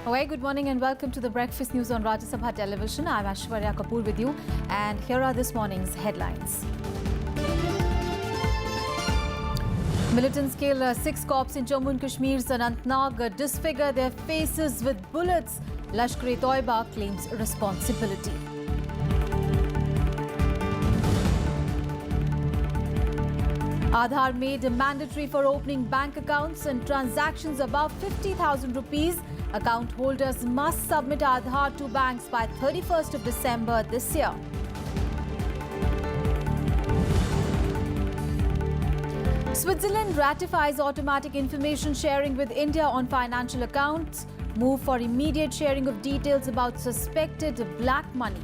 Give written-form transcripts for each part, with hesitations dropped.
A very good morning and welcome to the Breakfast News on Rajya Sabha Television. I'm Aishwarya Kapoor with you, and here are this morning's headlines. Militants kill 6 cops in Jammu and Kashmir's Anantnag, disfigure their faces with bullets. Lashkar-e-Toiba claims responsibility. Aadhaar made mandatory for opening bank accounts and transactions above 50,000 rupees. Account holders must submit Aadhaar to banks by 31st of December this year. Switzerland ratifies automatic information sharing with India on financial accounts. Move for immediate sharing of details about suspected black money.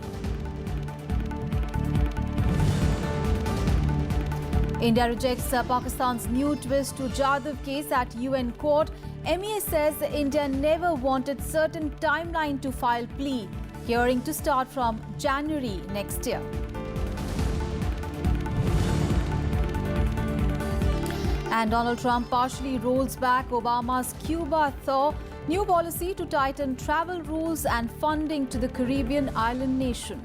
India rejects Pakistan's new twist to Jadhav case at UN court. MEA says India never wanted certain timeline to file plea. Hearing to start from January next year. And Donald Trump partially rolls back Obama's Cuba thaw. New policy to tighten travel rules and funding to the Caribbean island nation.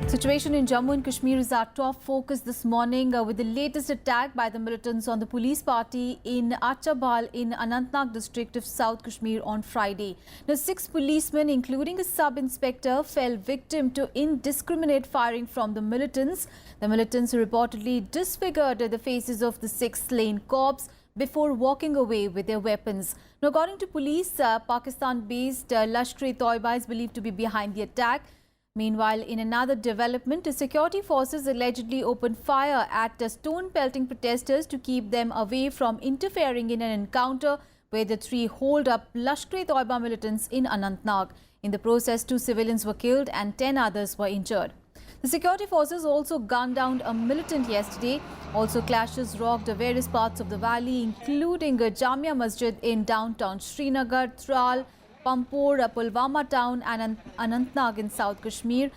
Situation in Jammu and Kashmir is our top focus this morning with the latest attack by the militants on the police party in Achabal in Anantnag district of South Kashmir on Friday. Now, 6 policemen, including a sub-inspector, fell victim to indiscriminate firing from the militants. The militants reportedly disfigured the faces of the 6 slain cops before walking away with their weapons. Now, according to police, Pakistan-based Lashkar-e-Toiba is believed to be behind the attack. Meanwhile, in another development, the security forces allegedly opened fire at stone-pelting protesters to keep them away from interfering in an encounter where the 3 holed-up Lashkar-e-Toiba militants in Anantnag. In the process, 2 civilians were killed and 10 others were injured. The security forces also gunned down a militant yesterday. Also, clashes rocked various parts of the valley, including Jamia Masjid in downtown Srinagar, Tral, Pampur, Pulwama town and Anantnag in South Kashmir,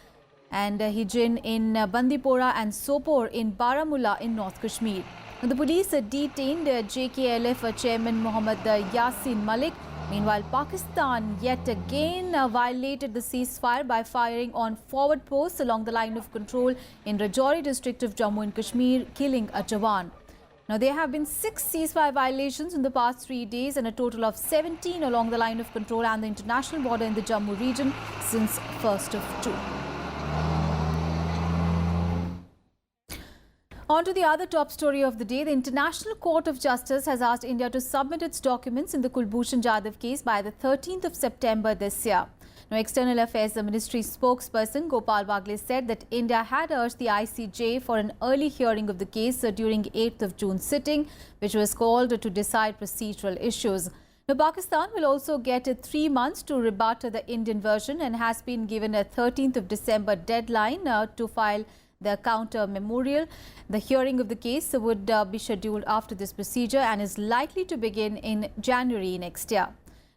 and Hijin in Bandipora and Sopore in Baramulla in North Kashmir. Now, the police detained JKLF chairman Mohammad Yasin Malik. Meanwhile, Pakistan yet again violated the ceasefire by firing on forward posts along the line of control in Rajouri district of Jammu and Kashmir, killing a Jawan. Now, there have been 6 ceasefire violations in the past 3 days and a total of 17 along the line of control and the international border in the Jammu region since 1st of June. On to the other top story of the day. The International Court of Justice has asked India to submit its documents in the Kulbhushan Jadhav case by the 13th of September this year. Now, External Affairs Ministry spokesperson Gopal Bagle said that India had urged the ICJ for an early hearing of the case during 8th of June sitting, which was called to decide procedural issues. Now, Pakistan will also get 3 months to rebut the Indian version and has been given a 13th of December deadline to file the counter memorial. The hearing of the case would be scheduled after this procedure and is likely to begin in January next year.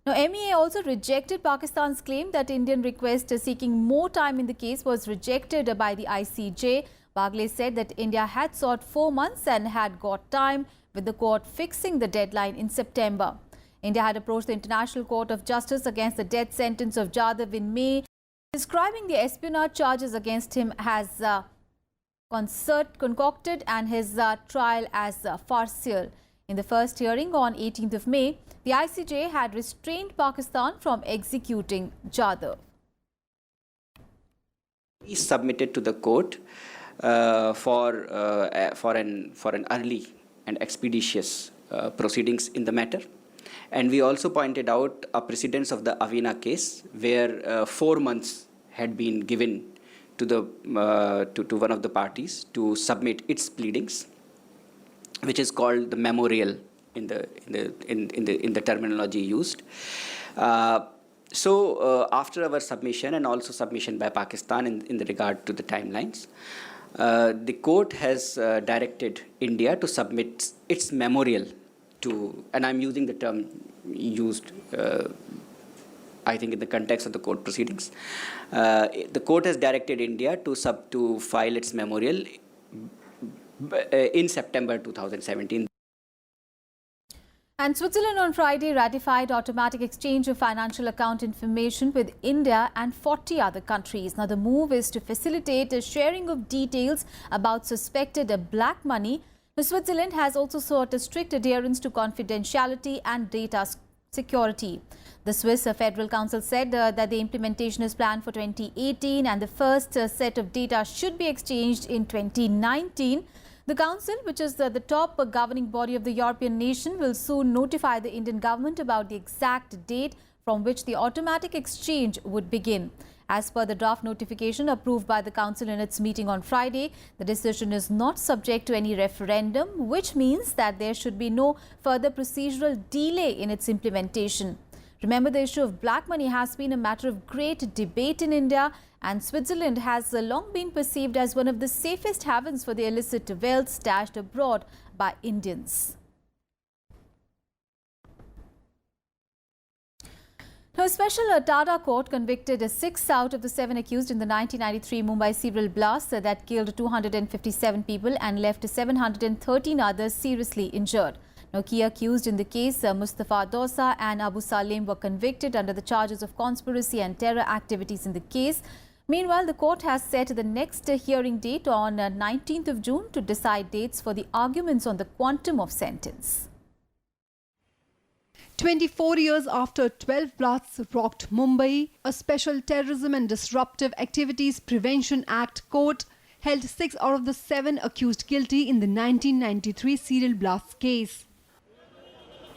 Now, MEA also rejected Pakistan's claim that Indian request seeking more time in the case was rejected by the ICJ. Bagle said that India had sought 4 months and had got time, with the court fixing the deadline in September. India had approached the International Court of Justice against the death sentence of Jadhav in May, describing the espionage charges against him as concocted and his trial as farcical. In the first hearing on 18th of May, the ICJ had restrained Pakistan from executing Jadhav. He submitted to the court for an early and expeditious proceedings in the matter, and we also pointed out a precedence of the Avina case where 4 months had been given to to one of the parties to submit its pleadings, which is called the memorial in the terminology used. So after our submission and also submission by Pakistan in the regard to the timelines, the court has directed India to submit its memorial to, and I'm using the term used I think in the context of the court proceedings. The court has directed India to file its memorial in September 2017. And Switzerland on Friday ratified automatic exchange of financial account information with India and 40 other countries. Now, the move is to facilitate a sharing of details about suspected black money. Now, Switzerland has also sought a strict adherence to confidentiality and data security. The Swiss Federal Council said that the implementation is planned for 2018 and the first set of data should be exchanged in 2019. The Council, which is the top governing body of the European nation, will soon notify the Indian government about the exact date from which the automatic exchange would begin. As per the draft notification approved by the Council in its meeting on Friday, the decision is not subject to any referendum, which means that there should be no further procedural delay in its implementation. Remember, the issue of black money has been a matter of great debate in India, and Switzerland has long been perceived as one of the safest havens for the illicit wealth stashed abroad by Indians. Now, a special Tada court convicted 6 out of the 7 accused in the 1993 Mumbai serial blast that killed 257 people and left 713 others seriously injured. Now, key accused in the case, Mustafa Dosa and Abu Salim, were convicted under the charges of conspiracy and terror activities in the case. Meanwhile, the court has set the next hearing date on 19th of June to decide dates for the arguments on the quantum of sentence. 24 years after 12 blasts rocked Mumbai, a Special Terrorism and Disruptive Activities Prevention Act court held 6 out of the 7 accused guilty in the 1993 serial blast case.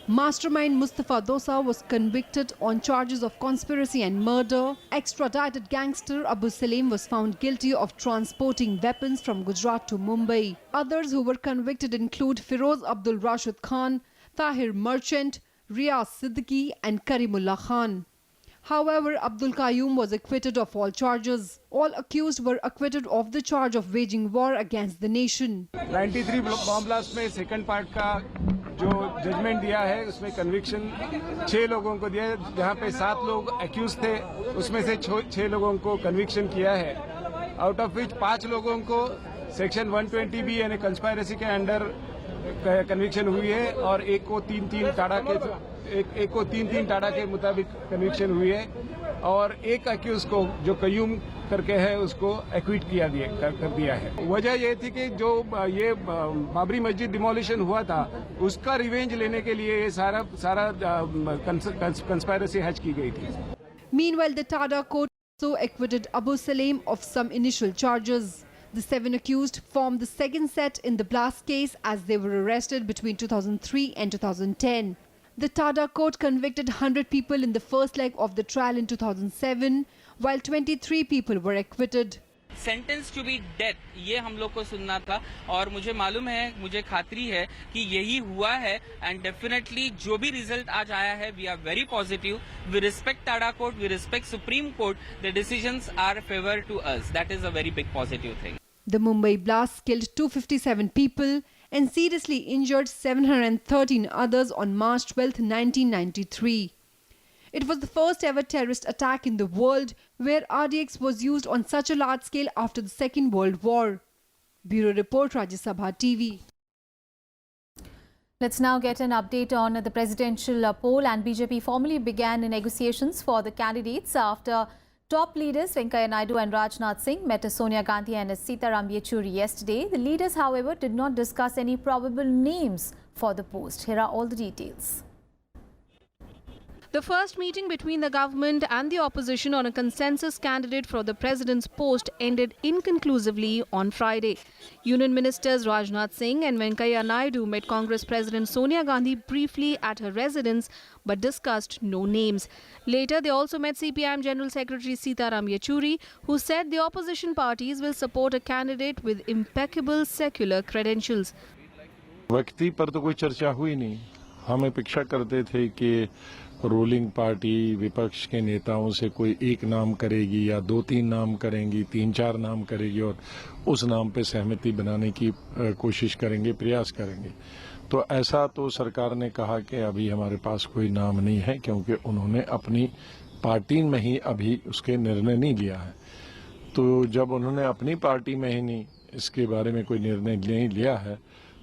Mastermind Mustafa Dosa was convicted on charges of conspiracy and murder. Extradited gangster Abu Salim was found guilty of transporting weapons from Gujarat to Mumbai. Others who were convicted include Firoz Abdul Rashid Khan, Tahir Merchant, Riyaz Siddiqui and Karimullah Khan. However, Abdul Qayyum was acquitted of all charges. All accused were acquitted of the charge of waging war against the nation. 93 bomb blast में second part का जो judgement दिया है उसमें conviction 6 लोगों को दिया है, जहां पे 7 लोग एक्यूज थे, उसमें से 6 लोगों को कन्विक्शन किया है, आउट ऑफ विच 5 लोगों को सेक्शन 120 बी यानी कंस्पायरेसी के अंडर कन्विक्शन हुई है और एक को 3-3 टाड़ा के मुताबिक कन्विक्शन हुई है और एक अक्यूज को जो कयूम करके है उसको एक्विट कर दिया है। वजह ये थी कि जो ये बाबरी मस्जिद डिमोलिशन हुआ था उसका रिवेंज लेने के लिए ये सारा कंस्पायरेसी हैच की गई थी। Meanwhile, the Tada court also acquitted Abu Salim of some initial charges. The 7 accused formed the second set in the blast case as they were arrested between 2003 and 2010. The Tada court convicted 100 people in the first leg of the trial in 2007, while 23 people were acquitted. Sentence to be death, ये हम लोग को सुनना था और मुझे मालूम है, मुझे खातरी है कि यही हुआ है एंड डेफिनेटली जो भी रिजल्ट आज आया है we are very positive. We respect TADA court, we respect supreme court. The decisions are favour to us. That is a very big positive thing. The Mumbai blast killed 257 people and seriously injured 713 others on March 12, 1993. It was the first ever terrorist attack in the world where RDX was used on such a large scale after the Second World War. Bureau Report, Rajya Sabha TV. Let's now get an update on the presidential poll, and BJP formally began negotiations for the candidates after top leaders Venkaiah Naidu and Rajnath Singh met Sonia Gandhi and Sitaram Yechuri yesterday. The leaders, however, did not discuss any probable names for the post. Here are all the details. The first meeting between the government and the opposition on a consensus candidate for the president's post ended inconclusively on Friday. Union Ministers Rajnath Singh and Venkaiah Naidu met Congress President Sonia Gandhi briefly at her residence but discussed no names. Later, they also met CPIM General Secretary Sitaram Yechuri, who said the opposition parties will support a candidate with impeccable secular credentials. व्यक्ति पर तो कोई चर्चा हुई नहीं. हम अपेक्षा करते थे कि रूलिंग पार्टी विपक्ष के नेताओं से कोई एक नाम करेगी या 2-3 नाम करेंगी, 3-4 नाम करेगी और उस नाम पे सहमति बनाने की कोशिश करेंगे, प्रयास करेंगे. तो ऐसा तो सरकार ने कहा कि अभी हमारे पास कोई नाम नहीं है, क्योंकि उन्होंने अपनी पार्टी में ही अभी उसके निर्णय नहीं लिया है. तो जब उन्होंने अपनी पार्टी में ही नहीं इसके बारे में कोई निर्णय नहीं लिया है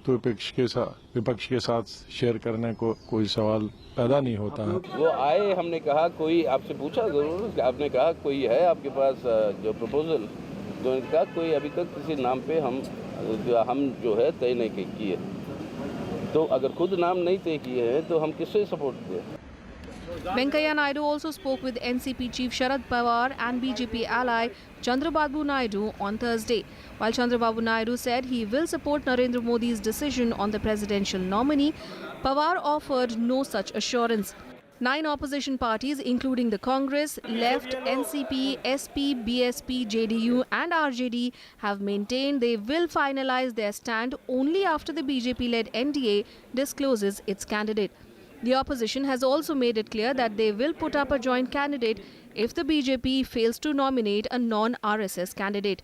तो विपक्ष के साथ शेयर करने को कोई सवाल पैदा नहीं होता है। वो आए, हमने कहा कोई आपसे पूछा जरूर, आपने कहा कोई है आपके पास जो प्रपोजल, तो उन्होंने कहा कोई अभी तक किसी नाम पे हम जो है तय नहीं किए। तो अगर खुद नाम नहीं तय किए हैं तो हम किससे सपोर्ट करें? Venkaiah Naidu also spoke with NCP Chief Sharad Pawar and BJP ally Chandrababu Naidu on Thursday. While Chandrababu Naidu said he will support Narendra Modi's decision on the presidential nominee, Pawar offered no such assurance. 9 opposition parties, including the Congress, Left, NCP, SP, BSP, JDU and RJD, have maintained they will finalize their stand only after the BJP-led NDA discloses its candidate. The opposition has also made it clear that they will put up a joint candidate if the BJP fails to nominate a non-RSS candidate.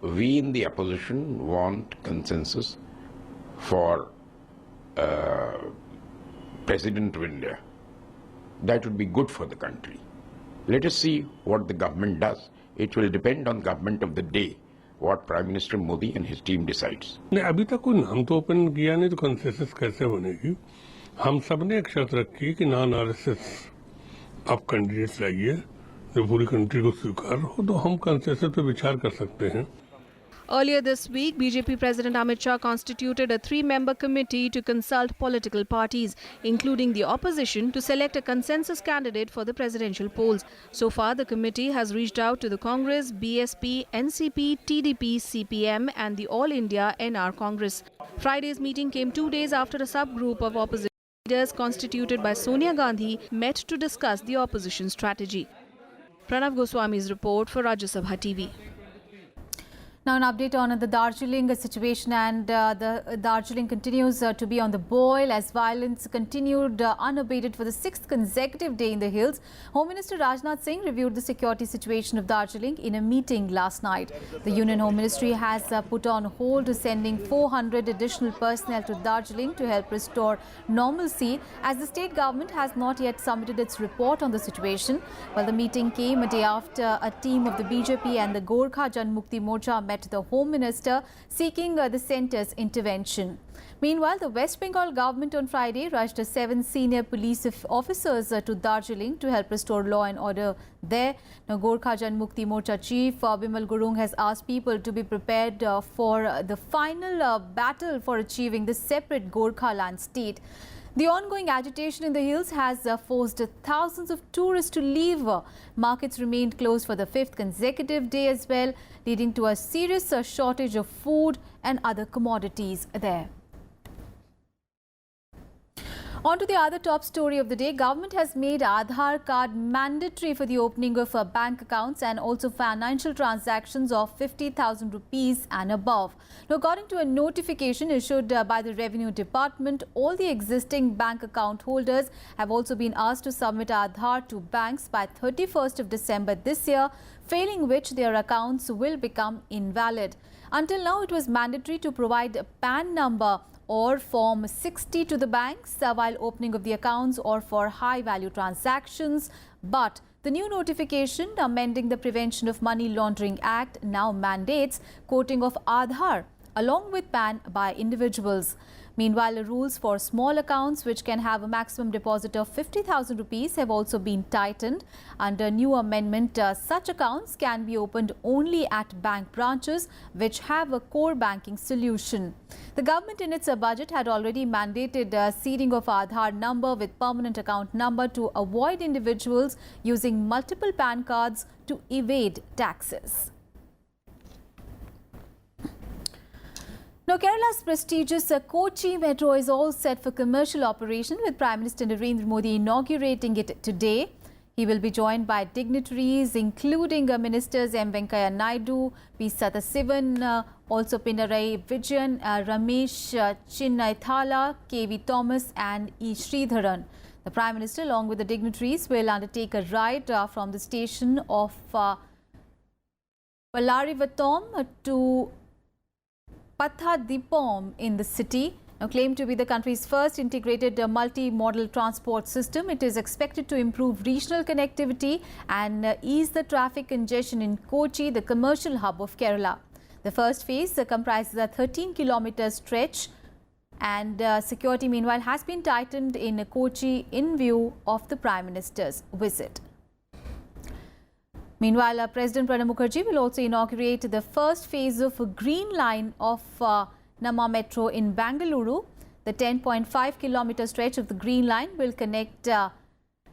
We in the opposition want consensus for President of India. That would be good for the country. Let us see what the government does. It will depend on government of the day, what Prime Minister Modi and his team decides. नहीं, अभी तक कोई नाम तो open किया नहीं, तो consensus कैसे बनेगी? हम सब ने एक शर्त रखी कि नॉन आरएसएस आप कैंडिडेट्स लाइए जो पूरी कंट्री को स्वीकार हो, तो हम कंसेंसस पे विचार कर सकते हैं। Earlier this week, BJP President Amit Shah constituted a 3-member committee to consult political parties, including the opposition, to select a consensus candidate for the presidential polls. So far, the committee has reached out to the Congress, BSP, NCP, TDP, CPM and the All India NR Congress. Friday's meeting came 2 days after a subgroup of opposition leaders constituted by Sonia Gandhi met to discuss the opposition strategy. Pranav Goswami's report for Rajya Sabha TV. Now an update on the Darjeeling situation, and the Darjeeling continues to be on the boil as violence continued unabated for the 6th consecutive day in the hills. Home Minister Rajnath Singh reviewed the security situation of Darjeeling in a meeting last night. The Union Home Ministry has put on hold sending 400 additional personnel to Darjeeling to help restore normalcy, as the state government has not yet submitted its report on the situation. While the meeting came a day after a team of the BJP and the Gorkha Janmukti Morcha met the Home Minister seeking the centre's intervention. Meanwhile, the West Bengal government on Friday rushed 7 senior police officers to Darjeeling to help restore law and order there. Now, Gorkha Janmukti Morcha Chief Bimal Gurung has asked people to be prepared for the final battle for achieving the separate Gorkha land state. The ongoing agitation in the hills has forced thousands of tourists to leave. Markets remained closed for the 5th consecutive day as well, leading to a serious shortage of food and other commodities there. On to the other top story of the day. Government has made Aadhaar card mandatory for the opening of bank accounts and also financial transactions of 50,000 rupees and above. Now, according to a notification issued by the Revenue Department, all the existing bank account holders have also been asked to submit Aadhaar to banks by 31st of December this year, failing which their accounts will become invalid. Until now, it was mandatory to provide a PAN number or Form 60 to the banks while opening of the accounts or for high-value transactions. But the new notification amending the Prevention of Money Laundering Act now mandates quoting of Aadhaar along with PAN by individuals. Meanwhile, the rules for small accounts which can have a maximum deposit of 50,000 rupees have also been tightened. Under new amendment, such accounts can be opened only at bank branches which have a core banking solution. The government in its budget had already mandated seeding of Aadhaar number with permanent account number to avoid individuals using multiple PAN cards to evade taxes. Now, Kerala's prestigious Kochi Metro is all set for commercial operation, with Prime Minister Narendra Modi inaugurating it today. He will be joined by dignitaries including Ministers M. Venkaiah Naidu, P. Sathasivan, also Pinarayi Vijayan, Ramesh Chinnaithala, K.V. Thomas and E. Sridharan. The Prime Minister, along with the dignitaries, will undertake a ride from the station of Pallarivattom to Pathadipom in the city. Now claimed to be the country's first integrated multi-modal transport system, it is expected to improve regional connectivity and ease the traffic congestion in Kochi, the commercial hub of Kerala. The first phase comprises a 13-kilometer stretch, and security meanwhile has been tightened in Kochi in view of the Prime Minister's visit. Meanwhile, President Pranab Mukherjee will also inaugurate the first phase of Green Line of Nama Metro in Bangalore. The 10.5-kilometer stretch of the Green Line will connect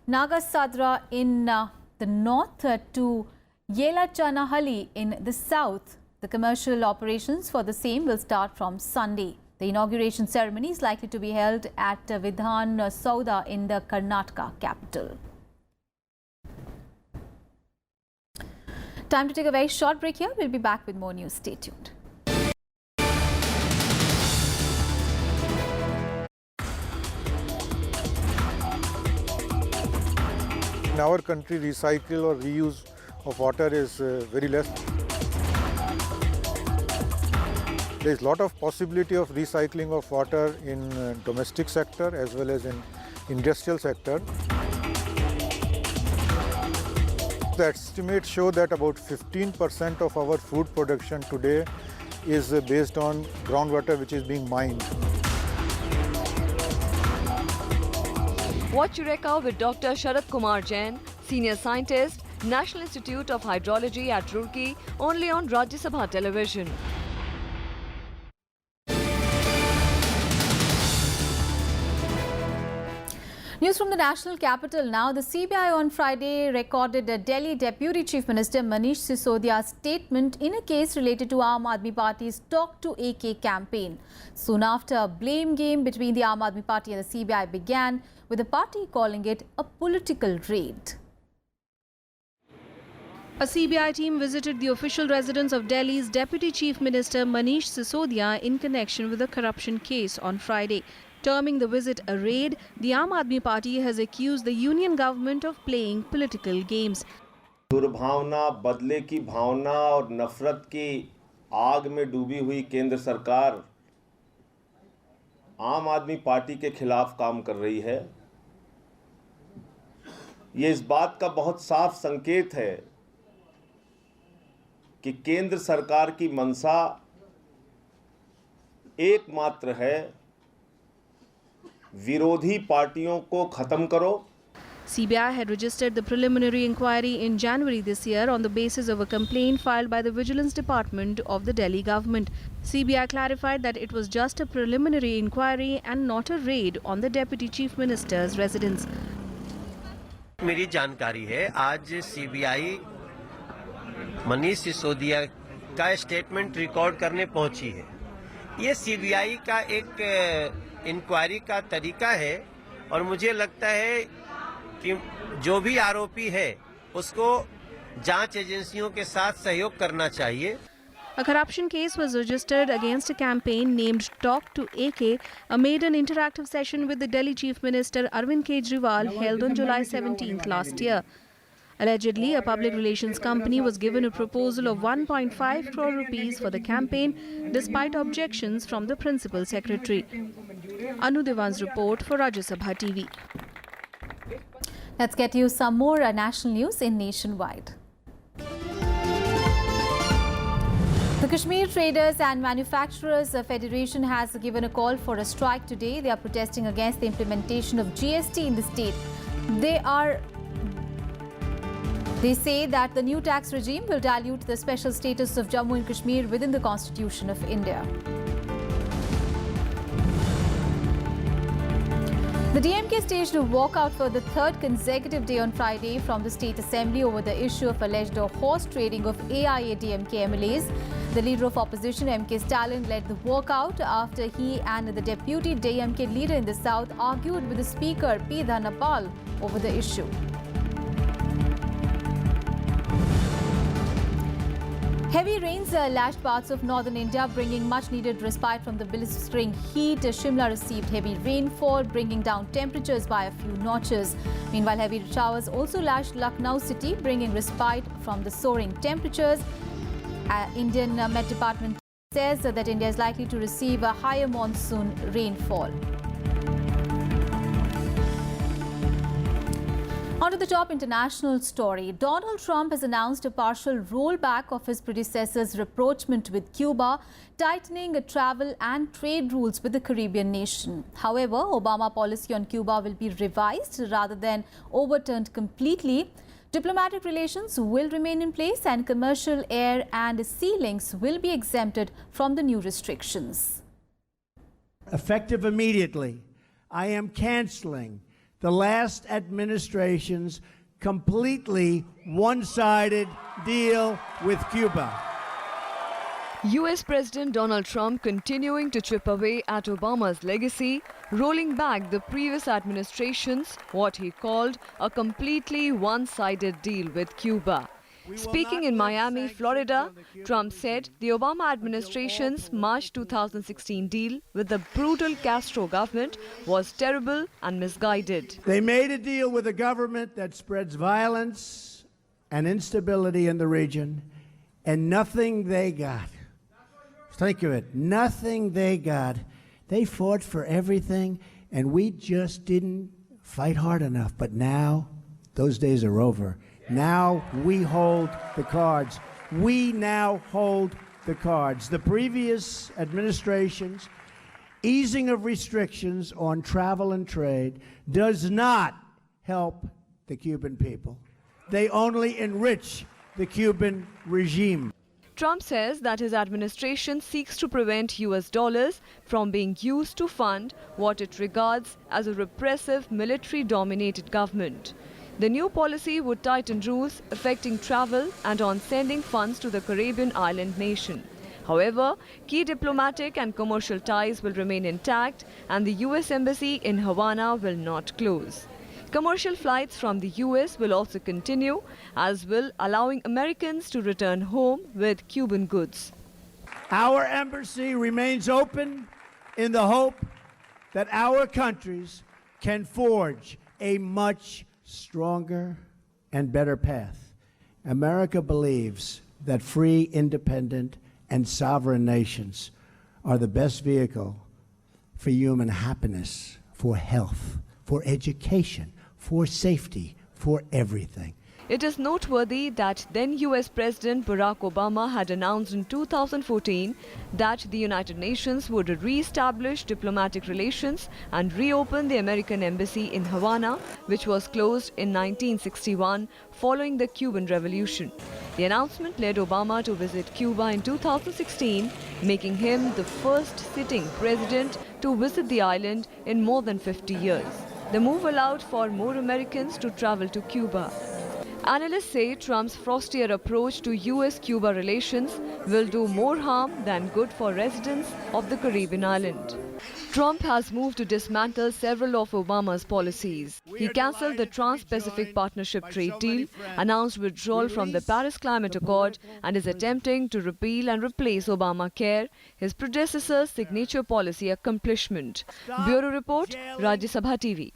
Nagasadra in the north to Yelachanahalli in the south. The commercial operations for the same will start from Sunday. The inauguration ceremony is likely to be held at Vidhan Sauda in the Karnataka capital. Time to take a very short break here. We'll be back with more news. Stay tuned. In our country, recycle or reuse of water is very less. There is a lot of possibility of recycling of water in domestic sector as well as in industrial sector. The estimates show that about 15% of our food production today is based on groundwater which is being mined. Watch Eureka with Dr. Sharad Kumar Jain, Senior Scientist, National Institute of Hydrology at Roorkee, only on Rajya Sabha Television. News from the national capital now. The CBI on Friday recorded Delhi Deputy Chief Minister Manish Sisodia's statement in a case related to Aam Aadmi Party's Talk to AK campaign. Soon after, a blame game between the Aam Aadmi Party and the CBI began, with the party calling it a political raid. A CBI team visited the official residence of Delhi's Deputy Chief Minister Manish Sisodia in connection with a corruption case on Friday. Terming the visit a raid, the Aam Aadmi Party has accused the union government of playing political games. दुर्भावना, बदले की भावना और नफरत की आग में डूबी हुई केंद्र सरकार आम आदमी पार्टी के खिलाफ काम कर रही है। ये इस बात का बहुत साफ संकेत है कि केंद्र सरकार की मंशा एकमात्र है, विरोधी पार्टियों को खत्म करो। CBI had registered the preliminary inquiry in January this year on the basis of a complaint filed by the Vigilance Department of the Delhi government. CBI clarified that it was just a preliminary inquiry and not a raid on the Deputy Chief Minister's residence. मेरी जानकारी है, आज CBI Manish Sisodia का statement record करने पहुंची है। ये CBI का एक इंक्वायरी का तरीका है और मुझे लगता है कि जो भी आरोपी है उसको जांच एजेंसियों के साथ सहयोग करना चाहिए। A corruption case was registered against a campaign named Talk to AK amid an interactive session with the Delhi Chief Minister Arvind Kejriwal held on July 17th last year. Allegedly, a public relations company was given a proposal of 1.5 crore rupees for the campaign despite objections from the Principal Secretary. Anu Devan's report for Rajya Sabha TV. Let's get you some more national news in Nationwide. The Kashmir Traders and Manufacturers Federation has given a call for a strike today. They are protesting against the implementation of GST in the state. They say that the new tax regime will dilute the special status of Jammu and Kashmir within the Constitution of India. The DMK staged a walkout for the third consecutive day on Friday from the State Assembly over the issue of alleged horse trading of AIA-DMK MLAs. The leader of opposition, M.K. Stalin, led the walkout after he and the deputy DMK leader in the south argued with the Speaker, P. Dhanapal, over the issue. Heavy rains lashed parts of northern India, bringing much-needed respite from the blistering heat. Shimla received heavy rainfall, bringing down temperatures by a few notches. Meanwhile, heavy showers also lashed Lucknow city, bringing respite from the soaring temperatures. Indian Met Department says that India is likely to receive a higher monsoon rainfall. On to the top international story. Donald Trump has announced a partial rollback of his predecessor's rapprochement with Cuba, tightening travel and trade rules with the Caribbean nation. However, Obama policy on Cuba will be revised rather than overturned completely. Diplomatic relations will remain in place and commercial air and sea links will be exempted from the new restrictions. Effective immediately, I am canceling the last administration's completely one-sided deal with Cuba. US President Donald Trump continuing to chip away at Obama's legacy, rolling back the previous administration's what he called a completely one-sided deal with Cuba. Speaking in Miami, Florida, Trump said the Obama administration's March 2016 deal with the brutal Castro government was terrible and misguided. They made a deal with a government that spreads violence and instability in the region, and nothing they got. Think of it, nothing they got. They fought for everything, and we just didn't fight hard enough. But now, those days are over. Now we hold the cards. We now hold the cards. The previous administration's easing of restrictions on travel and trade does not help the Cuban people. They only enrich the Cuban regime. Trump says that his administration seeks to prevent US dollars from being used to fund what it regards as a repressive military-dominated government. The new policy would tighten rules affecting travel and on sending funds to the Caribbean island nation. However, key diplomatic and commercial ties will remain intact and the US Embassy in Havana will not close. Commercial flights from the US will also continue, as will allowing Americans to return home with Cuban goods. Our embassy remains open in the hope that our countries can forge a much stronger and better path. America believes that free, independent, and sovereign nations are the best vehicle for human happiness, for health, for education, for safety, for everything. It is noteworthy that then US President Barack Obama had announced in 2014 that the United Nations would re-establish diplomatic relations and reopen the American embassy in Havana, which was closed in 1961 following the Cuban Revolution. The announcement led Obama to visit Cuba in 2016, making him the first sitting president to visit the island in more than 50 years. The move allowed for more Americans to travel to Cuba. Analysts say Trump's frostier approach to US-Cuba relations will do more harm than good for residents of the Caribbean island. Trump has moved to dismantle several of Obama's policies. He cancelled the Trans-Pacific Partnership trade deal, announced withdrawal from the Paris Climate Accord, and is attempting to repeal and replace Obamacare, his predecessor's signature policy accomplishment. Bureau Report, Rajya Sabha TV.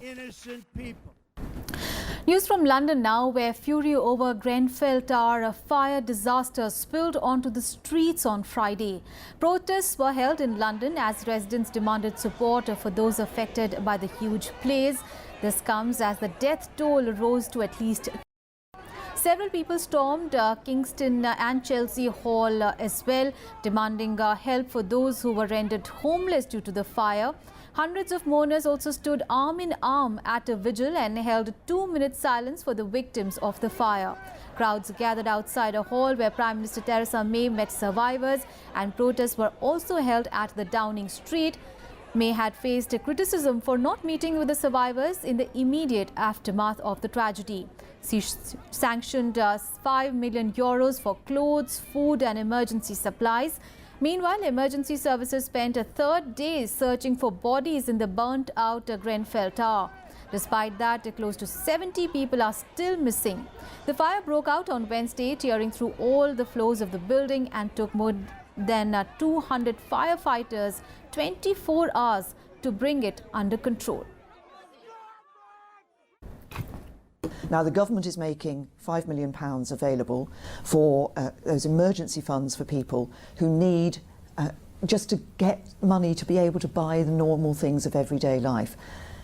News from London now, where fury over Grenfell Tower, a fire disaster, spilled onto the streets on Friday. Protests were held in London as residents demanded support for those affected by the huge blaze. This comes as the death toll rose to at least. Several people stormed Kingston and Chelsea Hall as well, demanding help for those who were rendered homeless due to the fire. Hundreds of mourners also stood arm in arm at a vigil and held a 2-minute silence for the victims of the fire. Crowds gathered outside a hall where Prime Minister Theresa May met survivors, and protests were also held at the Downing Street. May had faced criticism for not meeting with the survivors in the immediate aftermath of the tragedy. She sanctioned €5 million for clothes, food and emergency supplies. Meanwhile, emergency services spent a third day searching for bodies in the burnt-out Grenfell Tower. Despite that, close to 70 people are still missing. The fire broke out on Wednesday, tearing through all the floors of the building and took more than 200 firefighters 24 hours to bring it under control. Now, the government is making £5 million available for those emergency funds for people who need just to get money to be able to buy the normal things of everyday life.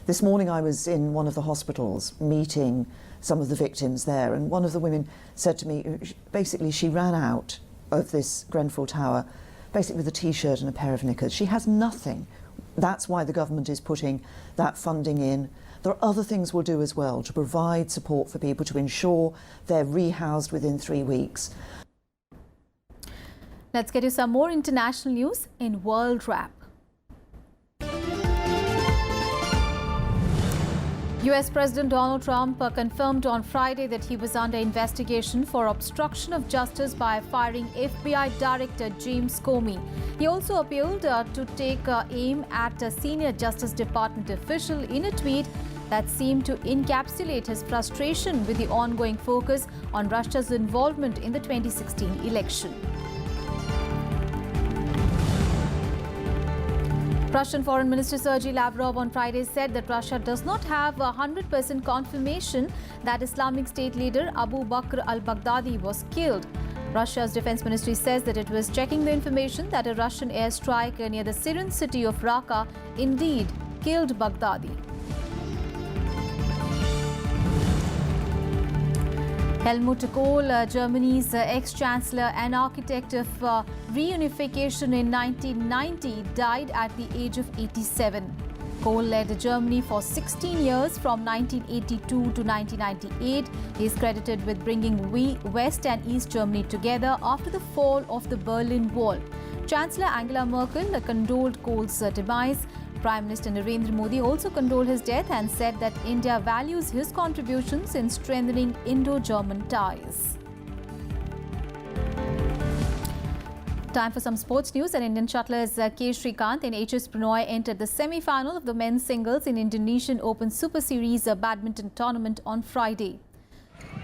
This morning I was in one of the hospitals meeting some of the victims there. And one of the women said to me, basically she ran out of this Grenfell Tower basically with a t-shirt and a pair of knickers. She has nothing. That's why the government is putting that funding in. There are other things we'll do as well to provide support for people to ensure they're rehoused within 3 weeks. Let's get you some more international news in World Wrap. US President Donald Trump confirmed on Friday that he was under investigation for obstruction of justice by firing FBI Director James Comey. He also appealed to take aim at a senior Justice Department official in a tweet that seemed to encapsulate his frustration with the ongoing focus on Russia's involvement in the 2016 election. Russian Foreign Minister Sergei Lavrov on Friday said that Russia does not have 100% confirmation that Islamic State leader Abu Bakr al-Baghdadi was killed. Russia's defense ministry says that it was checking the information that a Russian airstrike near the Syrian city of Raqqa indeed killed Baghdadi. Helmut Kohl, Germany's ex-chancellor and architect of reunification in 1990, died at the age of 87. Kohl led Germany for 16 years from 1982 to 1998. He is credited with bringing West and East Germany together after the fall of the Berlin Wall. Chancellor Angela Merkel condoled Kohl's demise. Prime Minister Narendra Modi also condoled his death and said that India values his contributions in strengthening Indo-German ties. Time for some sports news. And Indian shuttlers K. Srikanth and HS Pranoy entered the semi-final of the men's singles in Indonesian Open Super Series badminton tournament on Friday.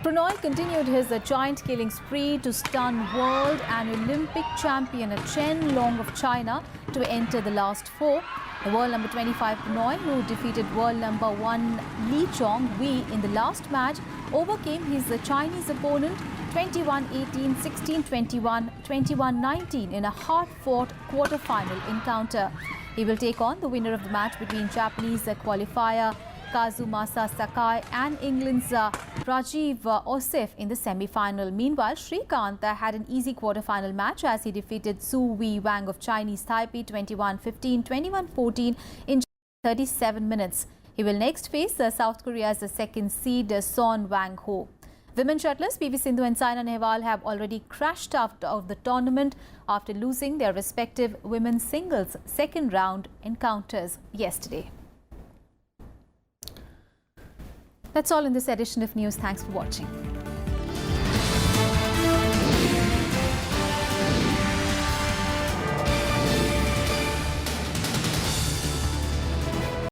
Pranoy continued his giant-killing spree to stun world and Olympic champion Chen Long of China to enter the last four. The world number 25 Pranoy, who defeated world number 1 Li Chong-wei in the last match, overcame his Chinese opponent 21-18, 16-21, 21-19 in a hard-fought quarter-final encounter. He will take on the winner of the match between Japanese qualifier Kazumasa Sakai and England's Rajiv Osif in the semi-final. Meanwhile, Srikanth had an easy quarter-final match as he defeated Su Wei Wang of Chinese Taipei 21-15, 21-14 in 37 minutes. He will next face South Korea's second seed Son Wang Ho. Women shuttlers PV Sindhu and Saina Nehwal have already crashed out of the tournament after losing their respective women's singles second round encounters yesterday. That's all in this edition of News. Thanks for watching.